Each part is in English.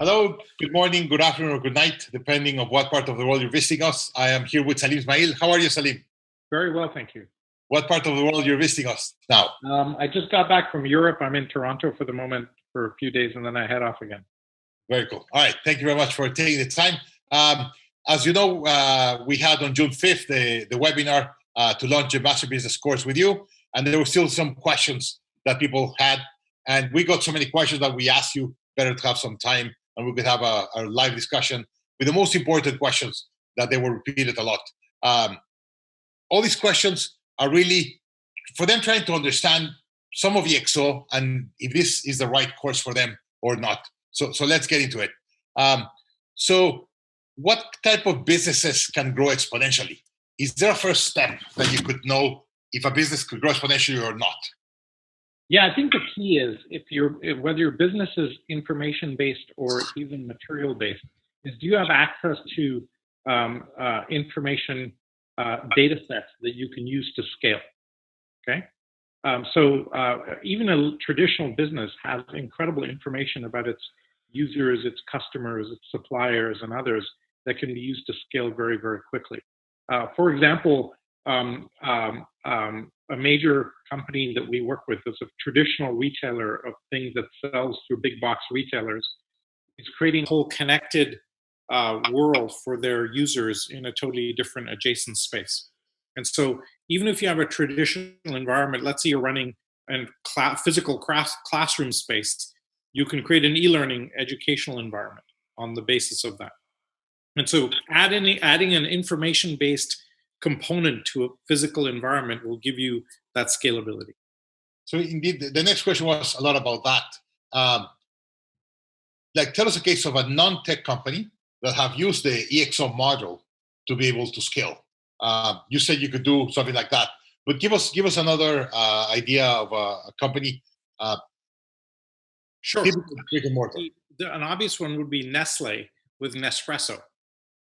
Hello, good morning, good afternoon, or good night, depending on what part of the world you're visiting us. I am here with Salim Ismail. How are you, Salim? Very well, thank you. What part of the world you're visiting us now? I just got back from Europe. I'm in Toronto for the moment for a few days, and then I head off again. Very cool. All right, thank you very much for taking the time. As you know, we had on June 5th the webinar to launch a Master Business course with you, and there were still some questions that people had, and we got so many questions that we asked you better to have some time, and we could have a live discussion with the most important questions that they were repeated a lot. All these questions are really for them trying to understand some of EXO and if this is the right course for them or not. So let's get into it. So what type of businesses can grow exponentially? Is there a first step that you could know if a business could grow exponentially or not? Yeah, I think the key is whether your business is information-based or even material-based, is do you have access to information data sets that you can use to scale, okay? Even a traditional business has incredible information about its users, its customers, its suppliers, and others that can be used to scale very, very quickly. For example, a major company that we work with is a traditional retailer of things that sells through big box retailers. It's creating a whole connected world for their users in a totally different adjacent space. And so even if you have a traditional environment, let's say you're running a physical classroom space, you can create an e-learning educational environment on the basis of that. And so adding an information-based component to a physical environment will give you that scalability. So indeed, the next question was a lot about that. Tell us a case of a non-tech company that have used the EXO model to be able to scale. You said you could do something like that, but give us another idea of a company. Sure. Brick and mortar. An obvious one would be Nestle with Nespresso.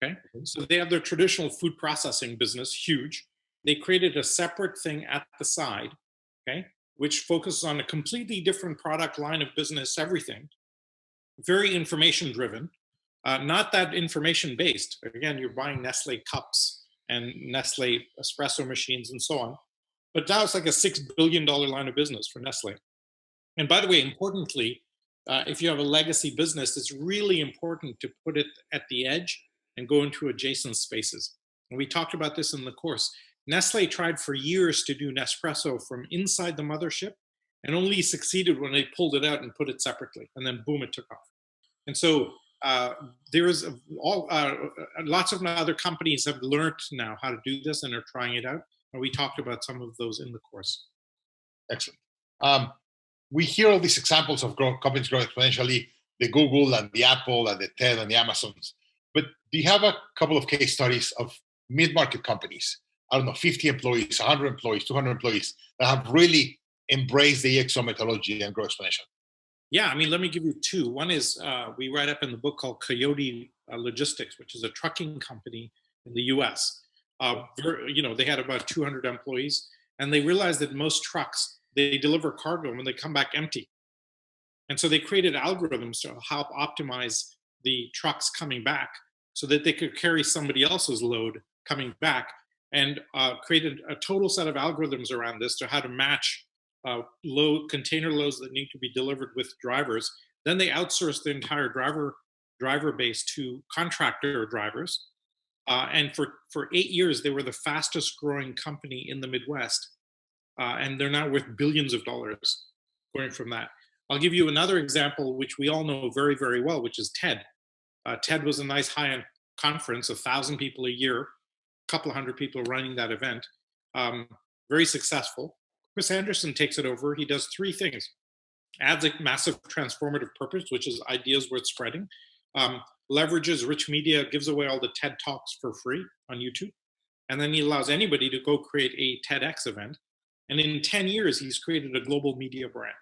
Okay, so they have their traditional food processing business, huge. They created a separate thing at the side, okay, which focuses on a completely different product line of business, everything. Very information driven, not that information based. Again, you're buying Nestle cups and Nestle espresso machines and so on. But now it's like a $6 billion line of business for Nestle. And by the way, importantly, if you have a legacy business, it's really important to put it at the edge and go into adjacent spaces. And we talked about this in the course. Nestle tried for years to do Nespresso from inside the mothership and only succeeded when they pulled it out and put it separately. And then boom, it took off. And so there is lots of other companies have learned now how to do this and are trying it out. And we talked about some of those in the course. Excellent. We hear all these examples of companies growing exponentially, the Google and the Apple and the TED and the Amazons. But do you have a couple of case studies of mid-market companies, I don't know, 50 employees, 100 employees, 200 employees, that have really embraced the EXO methodology and grow exponentially? Yeah, I mean, let me give you two. One is we write up in the book called Coyote Logistics, which is a trucking company in the US. They had about 200 employees, and they realized that most trucks, they deliver cargo when they come back empty. And so they created algorithms to help optimize the trucks coming back so that they could carry somebody else's load coming back, and created a total set of algorithms around this to how to match container loads that need to be delivered with drivers. Then they outsourced the entire driver base to contractor drivers. And for 8 years, they were the fastest growing company in the Midwest. And they're now worth billions of dollars going from that. I'll give you another example, which we all know very, very well, which is TED. TED was a nice high-end conference, 1,000 people a year, a couple of hundred people running that event. Very successful. Chris Anderson takes it over. He does three things. Adds a massive transformative purpose, which is ideas worth spreading. Leverages rich media, gives away all the TED Talks for free on YouTube. And then he allows anybody to go create a TEDx event. And in 10 years, he's created a global media brand.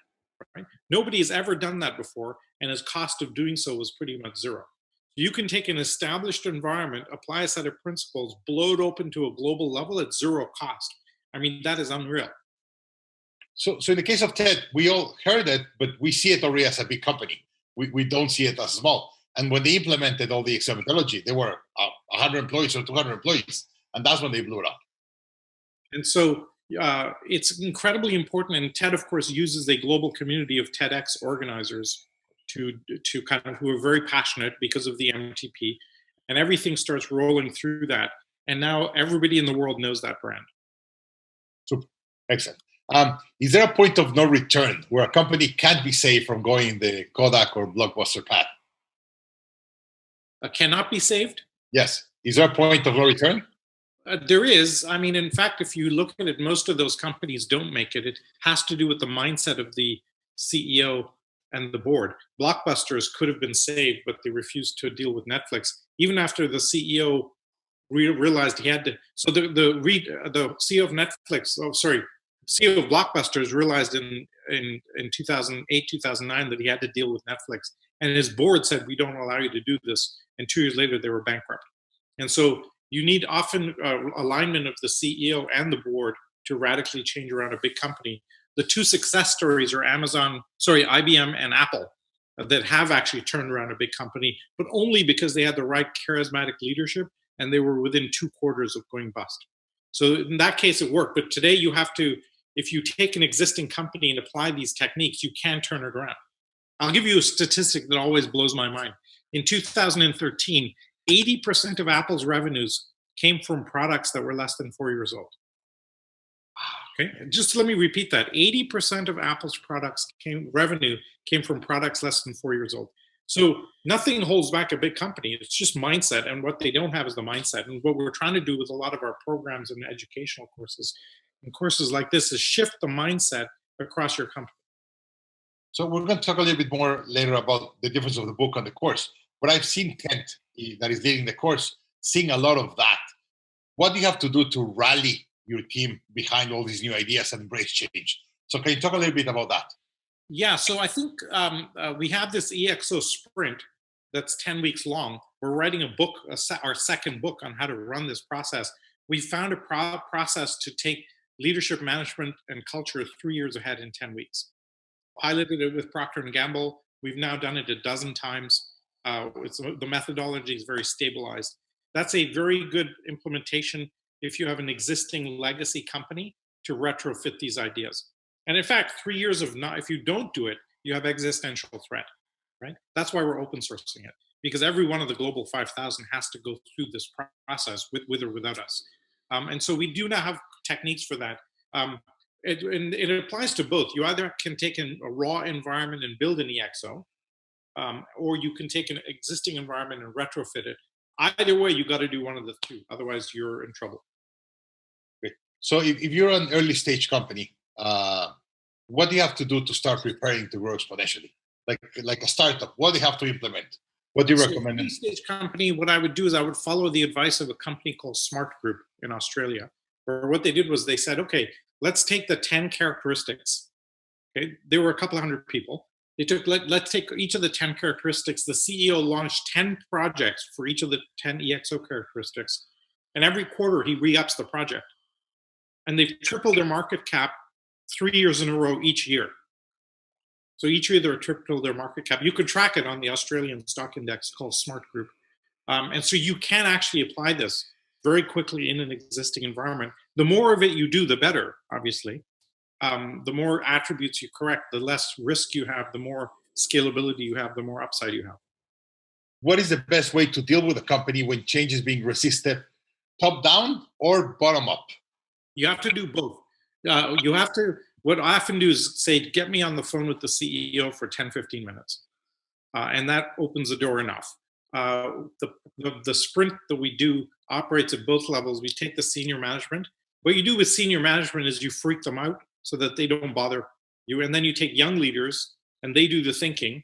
Right? Nobody has ever done that before, and his cost of doing so was pretty much zero. You can take an established environment, apply a set of principles, blow it open to a global level at zero cost. I mean, that is unreal. So in the case of TED, we all heard it, but we see it already as a big company. We don't see it as small. And when they implemented all the EXO methodology, they were 100 employees or 200 employees. And that's when they blew it up. And so it's incredibly important. And TED, of course, uses a global community of TEDx organizers to kind of, who are very passionate because of the MTP. And everything starts rolling through that. And now everybody in the world knows that brand. Super. Excellent. Is there a point of no return where a company can't be saved from going the Kodak or Blockbuster path? Cannot be saved? Yes. Is there a point of no return? There is. I mean, in fact, if you look at it, most of those companies don't make it. It has to do with the mindset of the CEO and the board. Blockbusters could have been saved, but they refused to deal with Netflix. Even after the CEO realized he had to. So the CEO of Netflix, CEO of Blockbusters realized in 2008, 2009 that he had to deal with Netflix. And his board said, we don't allow you to do this. And 2 years later, they were bankrupt. And so you need often alignment of the CEO and the board to radically change around a big company. The 2 success stories are IBM and Apple, that have actually turned around a big company, but only because they had the right charismatic leadership and they were within 2 quarters of going bust. So in that case, it worked. But today you have to, if you take an existing company and apply these techniques, you can turn it around. I'll give you a statistic that always blows my mind. In 2013, 80% of Apple's revenues came from products that were less than 4 years old. Okay, just let me repeat that. 80% of Apple's revenue came from products less than 4 years old. So nothing holds back a big company. It's just mindset, and what they don't have is the mindset. And what we're trying to do with a lot of our programs and educational courses and courses like this is shift the mindset across your company. So we're going to talk a little bit more later about the difference of the book and the course. But I've seen Kent, that is leading the course, seeing a lot of that. What do you have to do to rally your team behind all these new ideas and embrace change? So can you talk a little bit about that? Yeah, so I think we have this EXO sprint that's 10 weeks long. We're writing a book, our second book on how to run this process. We found a process to take leadership management and culture 3 years ahead in 10 weeks. Piloted it with Procter & Gamble. We've now done it a dozen times. The methodology is very stabilized. That's a very good implementation if you have an existing legacy company to retrofit these ideas. And in fact, 3 years of if you don't do it, you have existential threat, right? That's why we're open sourcing it, because every one of the global 5,000 has to go through this process with or without us. And so we do now have techniques for that. It applies to both. You either can take a raw environment and build an EXO, or you can take an existing environment and retrofit it. Either way, you got to do one of the 2. Otherwise, you're in trouble. Great. So if you're an early stage company, what do you have to do to start preparing to grow exponentially? Like a startup, what do you have to implement? What do you recommend? Early stage company, what I would do is I would follow the advice of a company called Smart Group in Australia, where what they did was they said, okay, let's take the 10 characteristics. Okay, there were a couple of hundred people. They took, let's take each of the 10 characteristics. The CEO launched 10 projects for each of the 10 EXO characteristics. And every quarter he re-ups the project. And they've tripled their market cap 3 years in a row each year. So each year they're tripled their market cap. You could track it on the Australian stock index called Smart Group. And so you can actually apply this very quickly in an existing environment. The more of it you do, the better, obviously. The more attributes you correct, the less risk you have, the more scalability you have, the more upside you have. What is the best way to deal with a company when change is being resisted, top down or bottom up? You have to do both. You have to, what I often do is say, get me on the phone with the CEO for 10, 15 minutes. And that opens the door enough. The sprint that we do operates at both levels. We take the senior management. What you do with senior management is you freak them out so that they don't bother you. And then you take young leaders and they do the thinking.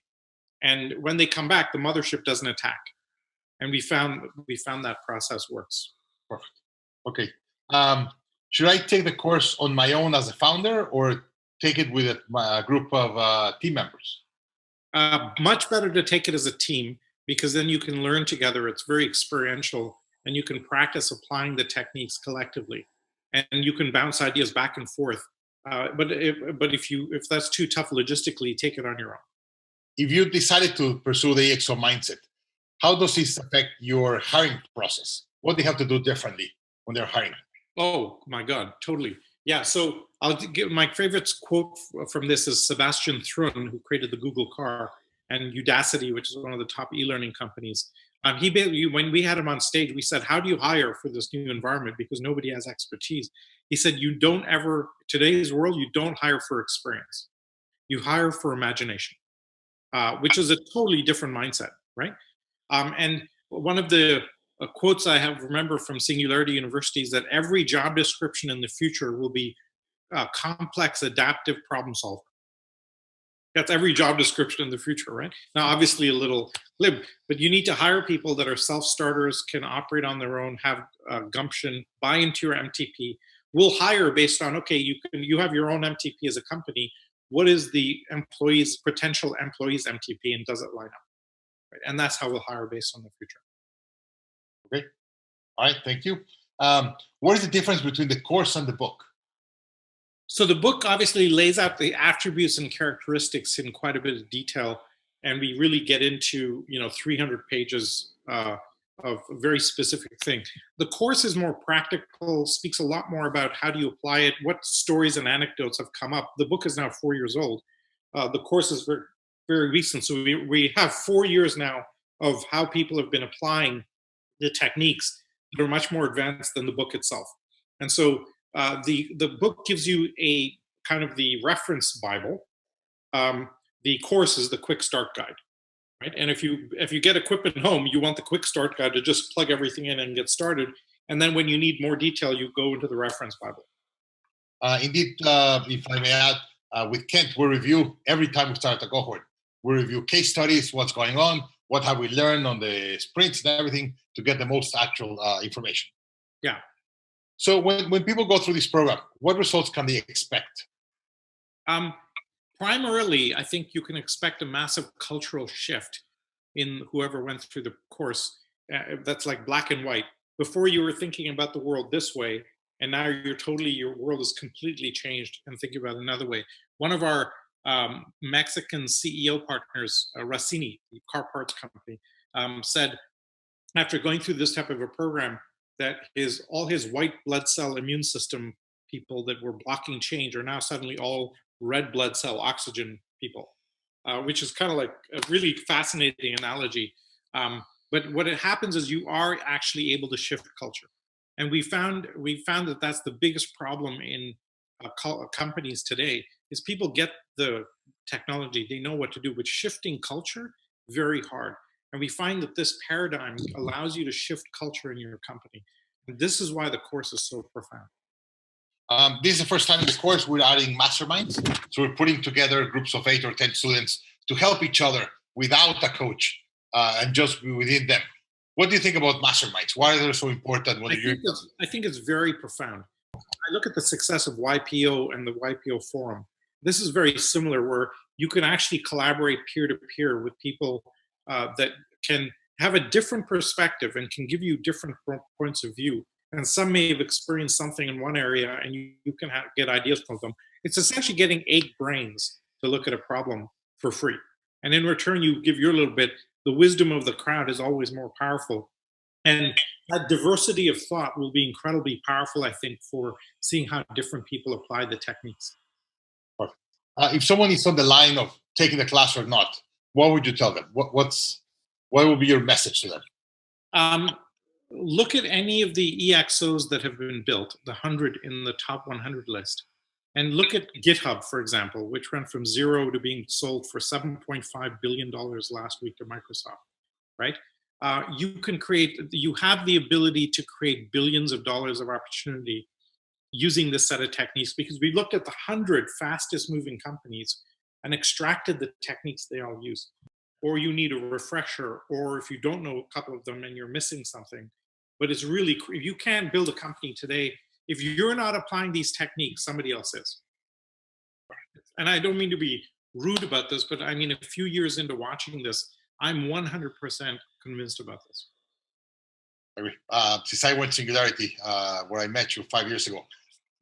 And when they come back, the mothership doesn't attack. And we found that process works. Perfect. Okay. Should I take the course on my own as a founder or take it with a group of team members? Much better to take it as a team, because then you can learn together. It's very experiential and you can practice applying the techniques collectively. And you can bounce ideas back and forth. But if that's too tough logistically, take it on your own. If you decided to pursue the EXO mindset, how does this affect your hiring process? What do you have to do differently when they're hiring? Oh my God, totally. Yeah. So I'll give my favorite quote from this is Sebastian Thrun, who created the Google car, and Udacity, which is one of the top e-learning companies. He basically, when we had him on stage, we said, "How do you hire for this new environment? Because nobody has expertise." He said, "You don't ever today's world. You don't hire for experience. You hire for imagination." Which is a totally different mindset, right? And one of the quotes I have remember from Singularity University is that every job description in the future will be complex, adaptive problem solver. That's every job description in the future, right? Now, obviously, a little glib, but you need to hire people that are self-starters, can operate on their own, have gumption, buy into your MTP. We'll hire based on okay, you have your own MTP as a company. What is the potential employees MTP, and does it line up? Right? And that's how we'll hire based on the future. Okay. All right. Thank you. What is the difference between the course and the book? So the book obviously lays out the attributes and characteristics in quite a bit of detail, and we really get into 300 pages of a very specific thing. The course is more practical, speaks a lot more about how do you apply it, what stories and anecdotes have come up. The book is now 4 years old. The course is very, very recent, so we have 4 years now of how people have been applying the techniques that are much more advanced than the book itself. And so the book gives you a kind of the reference Bible. The course is the quick start guide, right? And if you get equipment home, you want the quick start guide to just plug everything in and get started. And then when you need more detail, you go into the reference Bible. Indeed, if I may add, with Kent, we review every time we start a cohort. We review case studies, what's going on, what have we learned on the sprints and everything to get the most actual information. Yeah. So when people go through this program, what results can they expect? Primarily, I think you can expect a massive cultural shift in whoever went through the course. That's like black and white. Before you were thinking about the world this way, and now your world is completely changed and thinking about it another way. One of our Mexican CEO partners, Racini, the car parts company, said after going through this type of a program that all his white blood cell immune system people that were blocking change are now suddenly all red blood cell oxygen people, which is kind of like a really fascinating analogy. But what it happens is you are actually able to shift culture, and we found that that's the biggest problem in companies today is people get the technology, they know what to do, but shifting culture very hard. And we find that this paradigm allows you to shift culture in your company. And this is why the course is so profound. This is the first time in the course we're adding masterminds. So we're putting together groups of 8 or 10 students to help each other without a coach and just within them. What do you think about masterminds? Why are they so important? I think it's very profound. I look at the success of YPO and the YPO forum. This is very similar where you can actually collaborate peer to peer with people that can have a different perspective and can give you different points of view. And some may have experienced something in one area and you can get ideas from them. It's essentially getting 8 brains to look at a problem for free. And in return, you give your little bit. The wisdom of the crowd is always more powerful. And that diversity of thought will be incredibly powerful, I think, for seeing how different people apply the techniques. Perfect. If someone is on the line of taking the class or not, what would you tell them? What would be your message to them? Look at any of the EXOs that have been built, the 100 in the top 100 list, and look at GitHub, for example, which went from 0 to being sold for $7.5 billion last week to Microsoft, right? You have the ability to create billions of dollars of opportunity using this set of techniques because we looked at the 100 fastest moving companies and extracted the techniques they all use. Or you need a refresher, or if you don't know a couple of them and you're missing something. But it's really, if you can't build a company today, if you're not applying these techniques, somebody else is. And I don't mean to be rude about this, but I mean, a few years into watching this, I'm 100% convinced about this. Since I went Singularity, where I met you 5 years ago,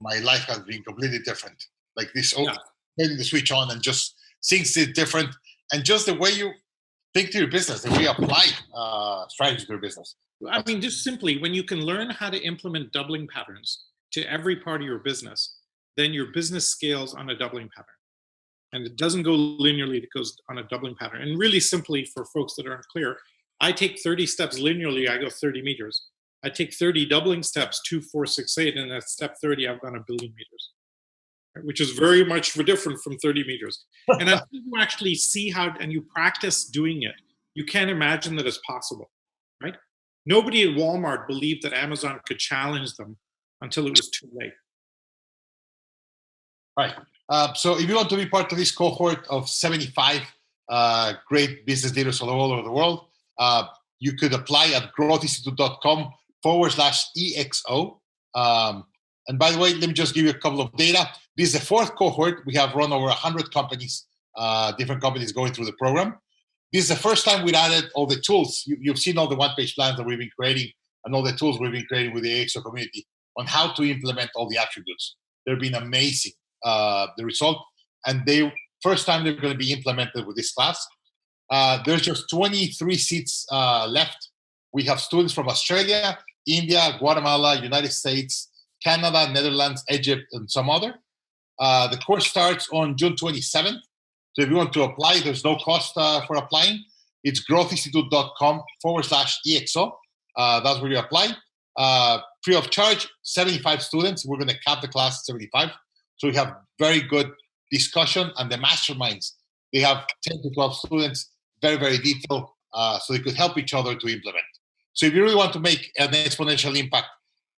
my life has been completely different. Like this, turning the switch on and just things is different. And just the way think to your business, the way you apply strategy to your business. I mean, just simply, when you can learn how to implement doubling patterns to every part of your business, then your business scales on a doubling pattern. And it doesn't go linearly, it goes on a doubling pattern. And really simply, for folks that aren't clear, I take 30 steps linearly, I go 30 meters. I take 30 doubling steps, 2, 4, 6, 8, and at step 30, I've gone 1 billion meters, right? Which is very much different from 30 meters. And until you actually see how, and you practice doing it, you can't imagine that it's possible, right? Nobody at Walmart believed that Amazon could challenge them until it was too late. Right. So if you want to be part of this cohort of 75 great business leaders all over the world, you could apply at growthinstitute.com/EXO. And by the way, let me just give you a couple of data. This is the 4th cohort. We have run over 100 companies, different companies going through the program. This is the first time we added all the tools. You've seen all the one-page plans that we've been creating and all the tools we've been creating with the EXO community on how to implement all the attributes. They've been amazing, the result. And first time they're going to be implemented with this class. There's just 23 seats left. We have students from Australia, India, Guatemala, United States, Canada, Netherlands, Egypt, and some other. The course starts on June 27th. So if you want to apply, there's no cost for applying. It's growthinstitute.com/EXO. That's where you apply. Free of charge, 75 students. We're going to cap the class at 75. So we have very good discussion, and the masterminds, they have 10 to 12 students, very, very detailed, so they could help each other to implement. So if you really want to make an exponential impact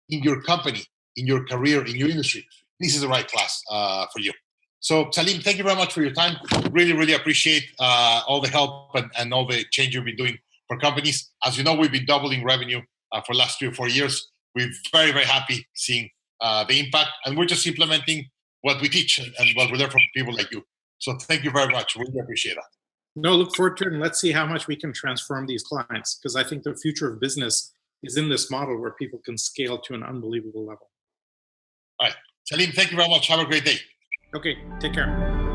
in your company, in your career, in your industry, this is the right class for you. So Salim, thank you very much for your time. Really, really appreciate all the help and all the change you've been doing for companies. As you know, we've been doubling revenue for the last 3 or 4 years. We're very, very happy seeing the impact, and we're just implementing what we teach and what we learn from people like you. So thank you very much. Really appreciate that. No, look forward to it, and let's see how much we can transform these clients, because I think the future of business is in this model where people can scale to an unbelievable level. All right. Salim, thank you very much. Have a great day. Okay, take care.